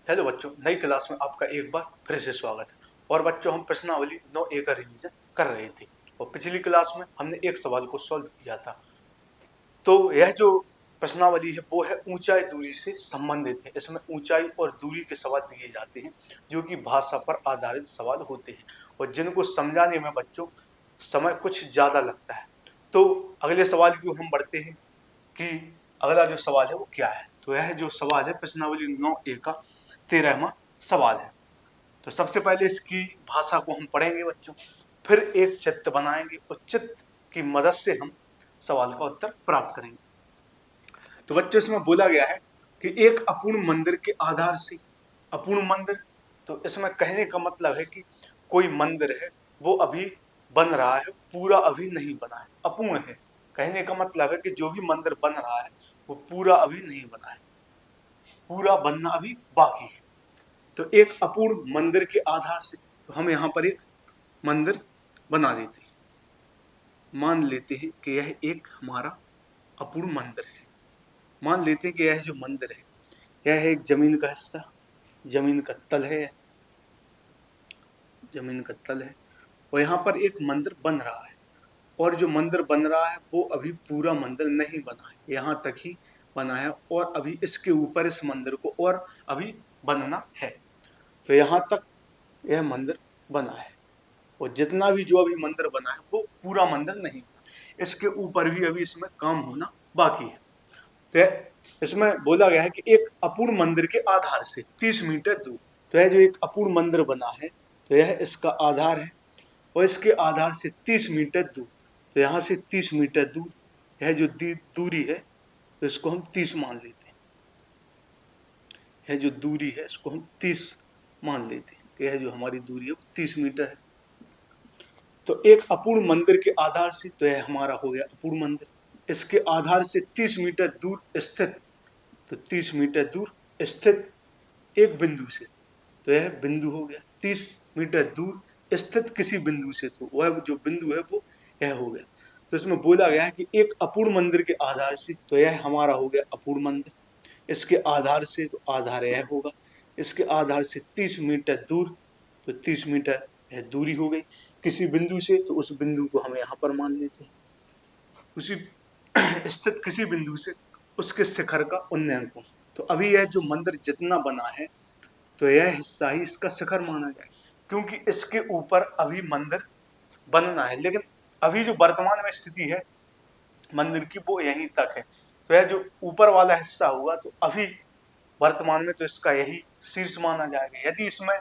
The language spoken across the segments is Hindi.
हेलो बच्चों, नई क्लास में आपका एक बार फिर से स्वागत है। और बच्चों, हम प्रश्नावली 9A का रिवीजन कर रहे थे और पिछली क्लास में हमने एक सवाल को सॉल्व किया था। तो यह जो प्रश्नावली है वो है ऊंचाई दूरी से संबंधित है। इसमें ऊंचाई और दूरी के सवाल दिए जाते हैं जो कि भाषा पर आधारित सवाल होते हैं और जिनको समझाने में बच्चों समय कुछ ज्यादा लगता है। तो अगले सवाल की ओर हम बढ़ते हैं कि अगला जो सवाल है वो क्या है। तो यह जो सवाल है प्रश्नावली 9A का 13वां सवाल है। तो सबसे पहले इसकी भाषा को हम पढ़ेंगे बच्चों, फिर एक चित्र बनाएंगे और चित्र की मदद से हम सवाल का उत्तर प्राप्त करेंगे। तो बच्चों, इसमें बोला गया है कि एक अपूर्ण मंदिर के आधार से, अपूर्ण मंदिर, तो इसमें कहने का मतलब है कि कोई मंदिर है वो अभी बन रहा है, पूरा अभी नहीं बना है, अपूर्ण है। कहने का मतलब है कि जो भी मंदिर बन रहा है वो पूरा अभी नहीं बना है, पूरा बनना अभी बाकी है। तो एक अपूर्ण मंदिर के आधार से, तो हम यहाँ पर एक मंदिर बना देते हैं। मान लेते हैं कि यह एक हमारा अपूर्ण मंदिर है। मान लेते हैं कि यह जो मंदिर है यह है एक जमीन का हिस्सा, जमीन का तल है, जमीन का तल है और यहाँ पर एक मंदिर बन रहा है। और जो मंदिर बन रहा है वो अभी पूरा मंदिर नहीं बना है, यहाँ तक ही बना है और अभी इसके ऊपर इस मंदिर को और अभी बनना है। तो यहाँ तक यह मंदिर बना है और जितना भी जो अभी मंदिर बना है वो पूरा मंदिर नहीं बना, इसके ऊपर भी अभी इसमें काम होना बाकी है। तो इसमें बोला गया है कि एक अपूर्ण मंदिर के आधार से 30 मीटर दूर, तो यह जो एक अपूर्ण मंदिर बना है तो यह इसका आधार है और इसके आधार से 30 मीटर दूर, तो यहाँ से 30 मीटर दूर यह जो दूरी है तो इसको हम 30 मान लेते हैं। यह जो दूरी है इसको हम 30 मान लेते हैं कि यह जो हमारी दूरी है वो 30 मीटर है। तो एक अपूर्ण मंदिर के आधार से, तो यह हमारा हो गया अपूर्ण मंदिर, इसके आधार से 30 मीटर दूर स्थित, तो 30 मीटर दूर स्थित एक बिंदु से, तो यह बिंदु हो गया। 30 मीटर दूर स्थित किसी बिंदु से, तो वह जो बिंदु है वो यह हो गया। तो इसमें बोला गया है कि एक अपूर्ण मंदिर के आधार से, तो यह हमारा हो गया अपूर्ण मंदिर, इसके आधार से तो आधार यह होगा, इसके आधार से 30 मीटर दूर, तो 30 मीटर यह दूरी हो गई किसी बिंदु से, तो उस बिंदु को हम यहाँ पर मान लेते हैं। उसी स्थित किसी बिंदु से उसके शिखर का उन्नयन कोण, तो अभी यह जो मंदिर जितना बना है तो यह हिस्सा ही इसका शिखर माना जाए, क्योंकि इसके ऊपर अभी मंदिर बनना है। लेकिन अभी जो वर्तमान में स्थिति है मंदिर की वो यहीं तक है, तो यह जो ऊपर वाला हिस्सा होगा तो अभी वर्तमान में तो इसका यही शीर्ष माना जाएगा। यदि इसमें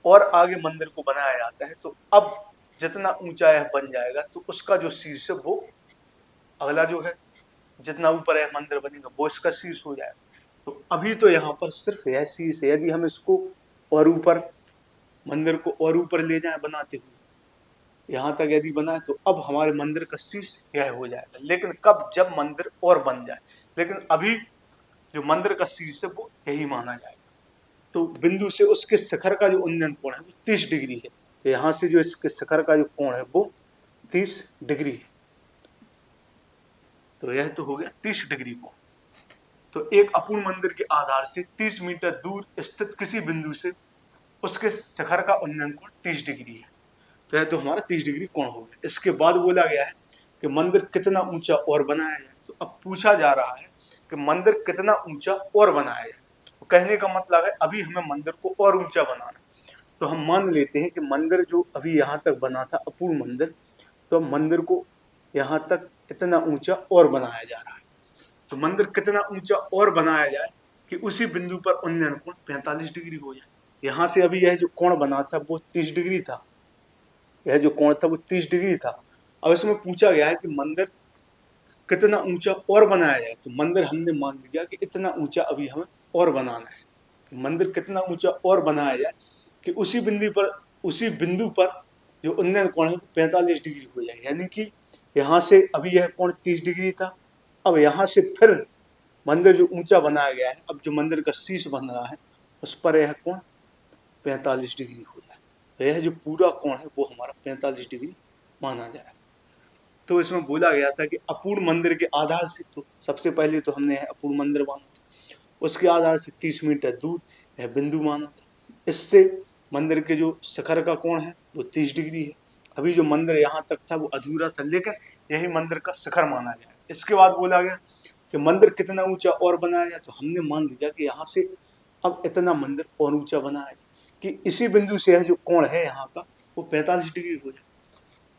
और आगे मंदिर को बनाया जाता है तो अब जितना ऊंचा यह बन जाएगा तो उसका जो शीर्ष है वो अगला जो है, जितना ऊपर यह मंदिर बनेगा वो इसका शीर्ष हो जाएगा। तो अभी तो यहाँ पर सिर्फ यह शीर्ष है, यदि हम इसको और ऊपर, मंदिर को और ऊपर ले जाए बनाते हुए यहाँ तक यदि बनाए तो अब हमारे मंदिर का शीर्ष यह हो जाएगा। लेकिन कब, जब मंदिर और बन जाए। लेकिन अभी जो मंदिर का शीर्ष है वो यही माना जाएगा। तो बिंदु से उसके शिखर का जो उन्नयन कोण है वो 30 डिग्री है, तो यहाँ से जो इसके शिखर का जो कोण है वो 30 डिग्री है। तो यह तो हो गया 30 डिग्री कोण। तो एक अपूर्ण मंदिर के आधार से 30 मीटर दूर स्थित किसी बिंदु से उसके शिखर का उन्नयन कोण 30 डिग्री है, तो यह तो हमारा 30 डिग्री कोण हो गया। इसके बाद बोला गया है कि मंदिर कितना ऊंचा और बनाया जाए। तो अब पूछा जा रहा है कि मंदिर कितना ऊंचा और बनाया जाए। तो कहने का मतलब है अभी हमें मंदिर को और ऊंचा बनाना है। तो हम मान लेते हैं कि मंदिर जो अभी यहाँ तक बना था अपूर्ण मंदिर, तो मंदिर को यहाँ तक इतना ऊंचा और बनाया जा रहा है। तो मंदिर कितना ऊंचा और बनाया जाए कि उसी बिंदु पर उन्नयन कोण 45 डिग्री हो जाए। यहाँ से अभी यह जो कोण बना था वो 30 डिग्री था, यह जो कोण था वो 30 डिग्री था। अब इसमें पूछा गया है कि मंदिर कितना ऊंचा और बनाया जाए। तो मंदिर हमने मान लिया कि इतना ऊंचा अभी हमें और बनाना है। कि मंदिर कितना ऊंचा और बनाया जाए कि उसी बिंदु पर जो उन्नयन कोण है 45 डिग्री हो जाए। यानी कि यहाँ से अभी यह कोण 30 डिग्री था, अब यहाँ से फिर मंदिर जो ऊंचा बनाया गया है, अब जो मंदिर का शीश बन रहा है उस पर यह कोण 45 डिग्री हो जाए। तो यह जो पूरा कोण है वो हमारा 45 डिग्री माना जाए। तो इसमें बोला गया था कि अपूर्ण मंदिर के आधार से, तो सबसे पहले तो हमने अपूर्ण मंदिर माना था, उसके आधार से 30 मीटर दूर यह बिंदु माना था। इससे मंदिर के जो शिखर का कोण है वो 30 डिग्री है। अभी जो मंदिर यहाँ तक था वो अधूरा था, लेकिन यही मंदिर का शिखर माना गया। इसके बाद बोला गया कि मंदिर कितना ऊंचा और बनाया जाए, तो हमने मान लिया कि यहाँ से अब इतना मंदिर और ऊंचा बनाया कि इसी बिंदु से यह जो कोण है यहाँ का वो 45 डिग्री हो जाए।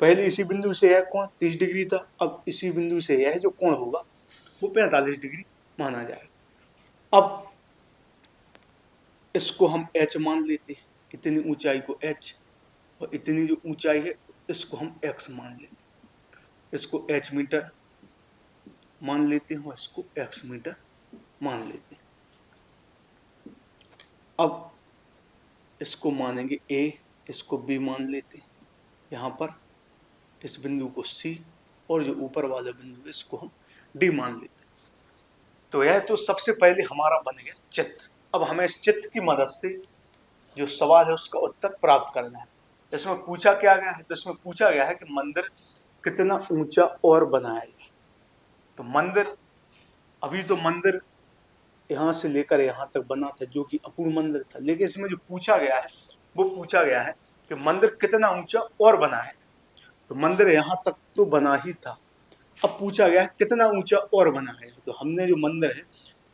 पहले इसी बिंदु से यह कोण 30 डिग्री था, अब इसी बिंदु से यह जो कोण होगा वो 45 डिग्री माना जाएगा। अब इसको हम h मान लेते हैं, इतनी ऊंचाई को h, और इतनी जो ऊंचाई है इसको हम x मान लेते हैं। इसको h मीटर मान लेते हैं और इसको x मीटर मान लेते हैं। अब इसको मानेंगे a, इसको b मान लेते हैं। यहाँ पर इस बिंदु को c और जो ऊपर वाला बिंदु है इसको हम d मान लेते हैं। तो यह तो सबसे पहले हमारा बन गया चित्र। अब हमें इस चित्र की मदद से जो सवाल है उसका उत्तर प्राप्त करना है। इसमें पूछा क्या गया है, तो इसमें पूछा गया है कि मंदिर कितना ऊंचा और बनाया जाए। तो मंदिर, अभी तो मंदिर यहाँ से लेकर यहाँ तक बना था जो कि अपूर्ण मंदिर था, लेकिन इसमें जो पूछा गया है वो पूछा गया है कि मंदिर कितना ऊंचा और बना है। तो मंदिर यहाँ तक तो बना ही था, अब पूछा गया है कितना ऊंचा और बना है। तो हमने जो मंदिर है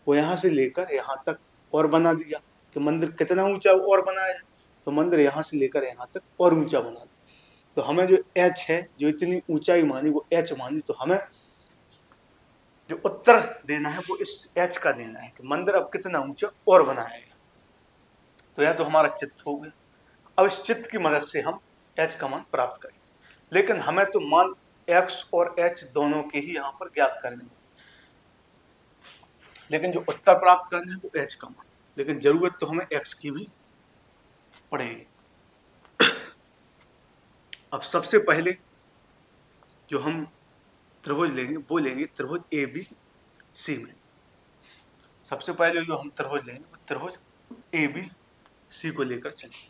वो यहाँ से लेकर यहाँ तक और बना दिया कि मंदिर कितना ऊंचा और बनाया है। तो मंदिर यहाँ से लेकर यहाँ तक और ऊंचा बना दिया। तो हमें जो h है, जो इतनी ऊंचाई मानी वो h मानी, तो हमें जो उत्तर देना है वो इस h का देना है कि मंदिर अब कितना ऊंचा और बनाया गया। तो यह तो हमारा चित्र हो गया। अब इस चित्र की मदद से हम h का मान प्राप्त करेंगे, लेकिन हमें तो मान x और h दोनों के ही यहाँ पर ज्ञात करने हैं, लेकिन जो उत्तर प्राप्त करना है वो h का मान, लेकिन जरूरत तो हमें x की भी पड़ेगी। अब सबसे पहले जो हम त्रिभुज लेंगे वो लेंगे त्रिभुज ABC में। सबसे पहले जो हम त्रिभुज लेंगे वो त्रिभुज ABC को लेकर चलेंगे।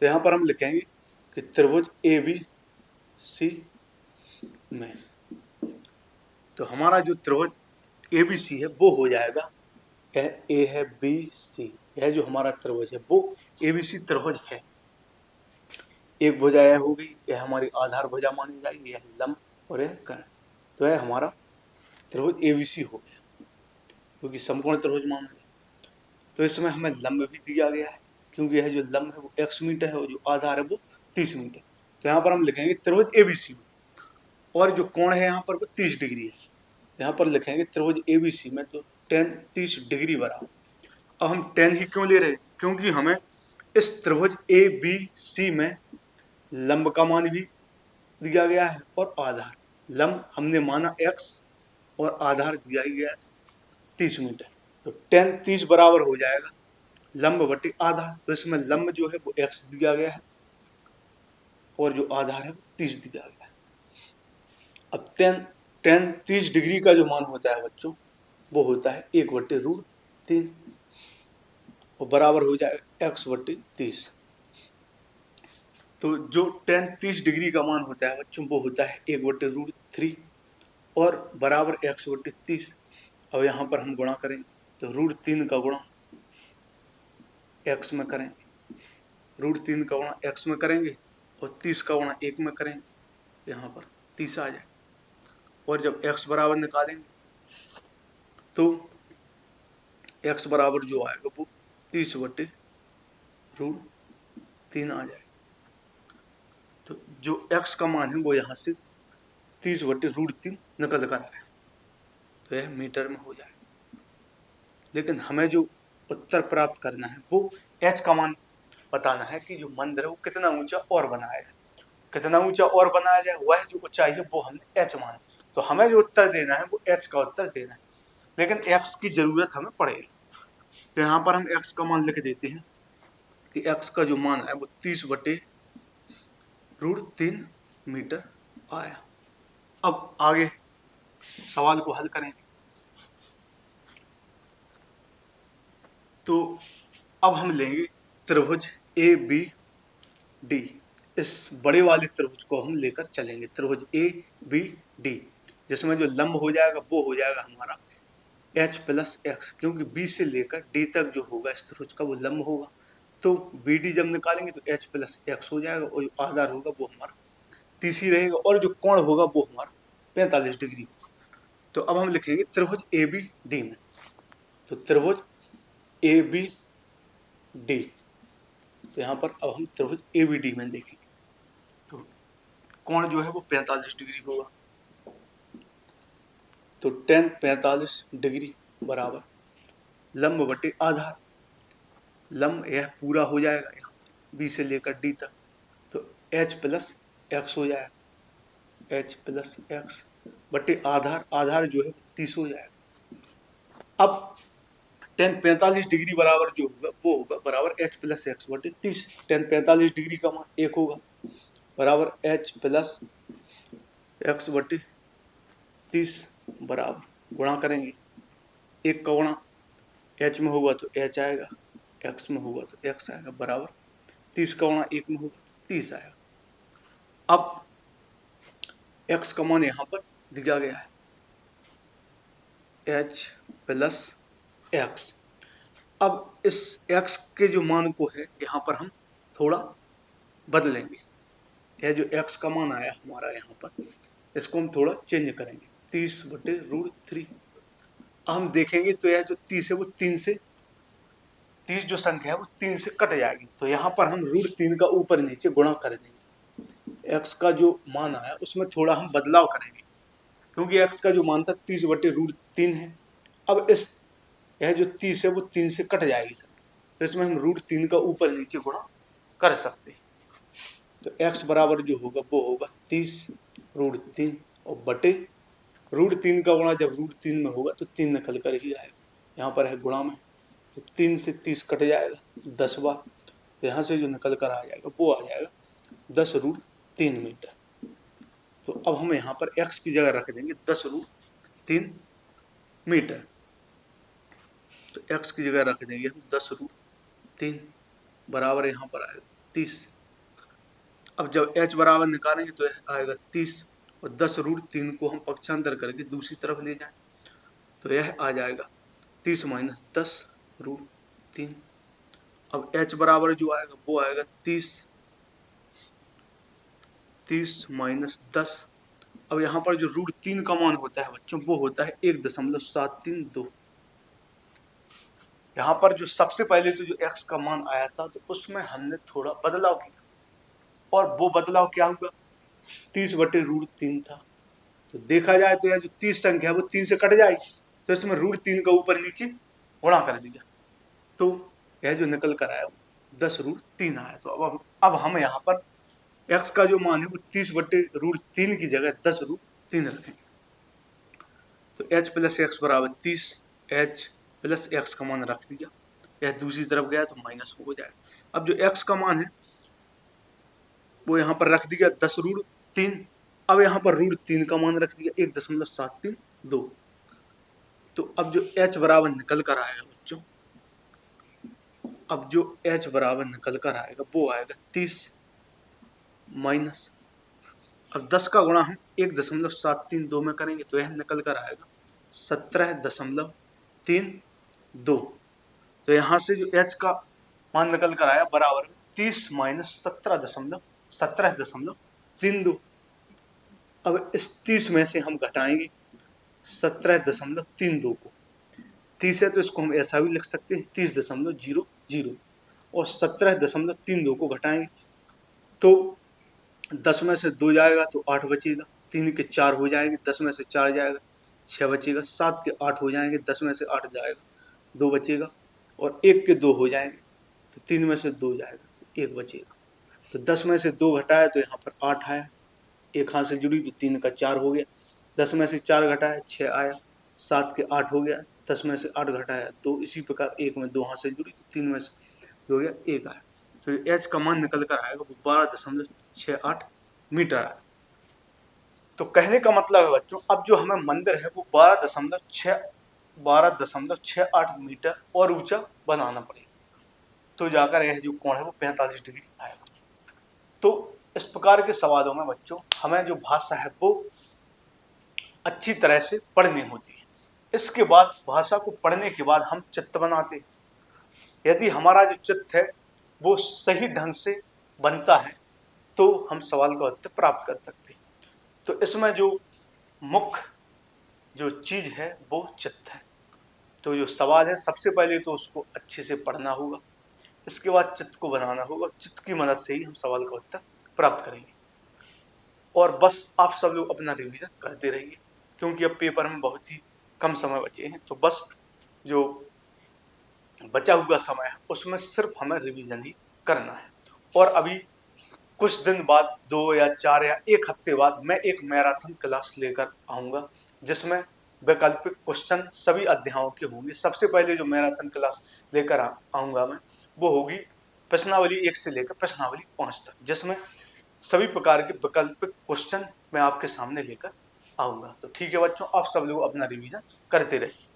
तो यहाँ पर हम लिखेंगे कि त्रिभुज ABC में, तो हमारा जो त्रिभुज ABC है वो हो जाएगा, यह A है BC, यह जो हमारा त्रिभुज है वो ABC त्रिभुज है। एक भुजा यह हो गई, यह हमारी आधार भुजा मानी जाएगी, यह लंब और यह कर्ण। तो यह हमारा त्रिभुज ABC हो गया, क्योंकि समकोण त्रिभुज माना गया। तो इसमें हमें लंब भी दिया गया है, क्योंकि यह जो लंब है वो x मीटर है और जो आधार है वो 30 मीटर। तो यहाँ पर हम लिखेंगे त्रिभुज ABC में, और जो कोण है यहाँ पर वो 30 डिग्री है। यहाँ पर लिखेंगे त्रिभुज ABC में, तो tan 30 डिग्री बराबर। अब हम tan ही क्यों ले रहे हैं, क्योंकि हमें इस त्रिभुज ABC में लंब का मान भी दिया गया है और आधार। लंब हमने माना x और आधार दिया ही गया था 30 मीटर, तो tan 30 बराबर हो जाएगा लंब बटे आधार। तो इसमें लंब जो है वो x दिया गया है और जो आधार है वो 30 दिया गया है। अब tan 30 डिग्री का जो मान होता है बच्चों वो होता है 1/√3 और बराबर हो जाएगा x बटे 30। तो जो tan 30 डिग्री का मान होता है बच्चों वो होता है 1/√3 और बराबर x बटे 30। अब यहाँ पर हम गुणा करेंगे, तो √3 का गुणा x में करेंगे, √3 का गुणा x में करेंगे और 30 का गुणा 1 में करेंगे, यहाँ पर 30 आ जाए। और जब x बराबर निकालेंगे तो x बराबर जो आएगा वो 30/√3 आ जाए। तो जो x का मान है वो यहाँ से 30/√3 निकल कर आया, तो यह मीटर में हो जाएगा। लेकिन हमें जो उत्तर प्राप्त करना है वो h का मान बताना है कि जो मंदिर है वो कितना ऊंचा और बनाया जाए। कितना ऊंचा और बनाया जाए, वह जो ऊंचाई है वो हमने h माना। तो हमें जो उत्तर देना है वो h का उत्तर देना है, लेकिन x की जरूरत हमें पड़ेगी। तो यहाँ पर हम x का मान लिख देते हैं कि x का जो मान है वो 30/√3 मीटर आया। अब आगे सवाल को हल करेंगे। तो अब हम लेंगे त्रिभुज ABD, इस बड़े वाले त्रिभुज को हम लेकर चलेंगे, त्रिभुज ABD, जिसमें जो लंब हो जाएगा वो हो जाएगा हमारा एच प्लस एक्स, क्योंकि बी से लेकर डी तक जो होगा इस त्रिभुज का वो लंब होगा, तो बी डी जब निकालेंगे तो एच प्लस एक्स हो जाएगा, और जो आधार होगा वो हमारा 30 ही रहेगा, और जो कोण होगा वो हमारा 45 डिग्री होगा। तो अब हम लिखेंगे त्रिभुज ए बी डी में, तो त्रिभुज ए बी डी, तो यहाँ पर अब हम त्रिभुज ए बी डी में देखेंगे, तो कोण जो है वो 45 डिग्री होगा, तो tan 45 डिग्री बराबर लंब बटे आधार, लंब यह पूरा हो जाएगा यहाँ बी से लेकर डी तक, तो एच प्लस एक्स हो जाएगा, एच प्लस एक्स बटे आधार, आधार जो है 30 हो जाएगा। अब tan 45 डिग्री बराबर जो होगा वो होगा बराबर एच प्लस एक्स बटे 30, tan 45 डिग्री का मान 1 होगा, बराबर एच प्लस एक्स बटे 30 बराबर गुणा करेंगे, एक का गुणा एच में होगा तो एच आएगा, एक्स में होगा तो एक्स आएगा, बराबर 30 का गुणा 1 में होगा तो 30 आएगा। अब एक्स का मान यहाँ पर दिया गया है एच प्लस एक्स। अब इस एक्स के जो मान को है यहाँ पर हम थोड़ा बदलेंगे, यह जो एक्स का मान आया हमारा यहाँ पर इसको हम थोड़ा चेंज करेंगे, 30 बटे √3। हम देखेंगे तो यह जो 30 है वो 3 से 30 जो संख्या है वो 3 से कट जाएगी, तो यहाँ पर हम √3 का ऊपर नीचे गुणा कर देंगे। एक्स का जो मान आया उसमें थोड़ा हम बदलाव करेंगे, क्योंकि एक्स का जो मान था 30 बटे √3 है। अब इस यह जो 30 है वो 3 से कट जाएगी सर, तो इसमें हम √3 का ऊपर नीचे गुणा कर सकते हैं। तो x बराबर जो होगा वो होगा 30 √3 और बटे √3 का गुणा जब √3 में होगा तो 3 निकल कर ही आएगा, यहाँ पर है गुणा में, तो 3 से 30 कट जाएगा 10 बार, तो यहाँ से जो निकल कर आ जाएगा वो आ जाएगा 10√3 मीटर। तो अब हम यहाँ पर x की जगह रख देंगे 10√3 मीटर, तो x की जगह रख देंगे हम 10√3 बराबर यहाँ पर आएगा 30। अब जब h बराबर निकालेंगे तो आएगा 30, और 10√3 को हम पक्षांतर करके दूसरी तरफ ले जाएं तो यह आ जाएगा 30 माइनस 10√3। अब h बराबर जो आएगा वो आएगा 30 माइनस 10। अब यहाँ पर जो √3 का मान होता है बच्चों वो होता है 1.732। यहाँ पर जो सबसे पहले तो जो x का मान आया था तो उसमें हमने थोड़ा बदलाव किया, और वो बदलाव क्या हुआ, 30 बटे √3 था, तो देखा जाए तो यह जो 30 संख्या है वो 3 से कट जाएगी, तो इसमें √3 का ऊपर नीचे गुणा कर दिया, तो यह जो निकल कर आया 10√3 आया। तो अब हम यहाँ पर x का जो मान है वो 30 बटे √3 की जगह 10√3 रखेंगे, तो h प्लस एक्स बराबर 30, h प्लस एक्स का मान रख दिया, यह दूसरी तरफ गया तो माइनस हो जाएगा। अब जो x का मान है वो यहाँ पर रख दिया 10√3, अब यहाँ पर √3 का मान रख दिया 1.732, तो अब जो h बराबर निकल कर आएगा बच्चों, अब जो h बराबर निकल कर आएगा वो आएगा 30 माइनस, अब 10 का गुणा हम 1.732 में करेंगे तो यह निकल कर आएगा 17.32, तो यहाँ से जो h का मान निकल कर आया बराबर 30 माइनस 17.32। अब इस 30 में से हम घटाएंगे 17.32 को, 30 है तो इसको हम ऐसा भी लिख सकते हैं 30.00, और 17.32 को घटाएंगे तो 10 में से 2 जाएगा तो 8 बचेगा, 3 के 4 हो जाएंगे, 10 में से 4 जाएगा 6 बचेगा, 7 के 8 हो जाएंगे, 10 में से 8 जाएगा 2 बचेगा, और 1 के 2 हो जाएंगे तो 3 में से 2 जाएगा तो 1 बचेगा, तो 10 में से 2 घटाया तो यहाँ पर 8 आया, एक हाथ से जुड़ी तो 3 का 4 हो गया, 10 में से 4 घटाया 6 आया, 7 के 8 हो गया, 10 में से 8 घटाया 2, इसी प्रकार 1 में 2 हाथ से जुड़ी तो 3 में से 2 हो गया 1 आया, तो h का मान निकल कर आएगा वो 12.68 मीटर आया। तो कहने का मतलब है बच्चों अब जो हमें मंदिर है वो 12.68 मीटर और ऊंचा बनाना पड़ेगा, तो जाकर यह जो कोण है वो 45 डिग्री आएगा। तो इस प्रकार के सवालों में बच्चों हमें जो भाषा है वो अच्छी तरह से पढ़नी होती है, इसके बाद भाषा को पढ़ने के बाद हम चित्त बनाते हैं। यदि हमारा जो चित्त है वो सही ढंग से बनता है तो हम सवाल का उत्तर प्राप्त कर सकते हैं। तो इसमें जो मुख्य जो चीज है वो चित्त है। तो जो सवाल है सबसे पहले तो उसको अच्छे से पढ़ना होगा, इसके बाद चित्त को बनाना होगा, चित्त की मदद से ही हम सवाल का उत्तर प्राप्त करेंगे। और बस आप सब लोग अपना रिवीजन करते रहिए, क्योंकि अब पेपर में बहुत ही कम समय बचे हैं। तो बस जो बचा हुआ समय है उसमें सिर्फ हमें रिवीजन ही करना है। और अभी कुछ दिन बाद 2 या 4 या 1 हफ्ते बाद मैं एक मैराथन क्लास लेकर आऊँगा, जिसमें वैकल्पिक क्वेश्चन सभी अध्यायों के होंगे। सबसे पहले जो मैराथन क्लास लेकर आऊँगा मैं, वो होगी प्रश्नावली 1 से लेकर प्रश्नावली 5 तक, जिसमें सभी प्रकार के वैकल्पिक क्वेश्चन मैं आपके सामने लेकर आऊँगा। तो ठीक है बच्चों, आप सब लोग अपना रिवीजन करते रहिए।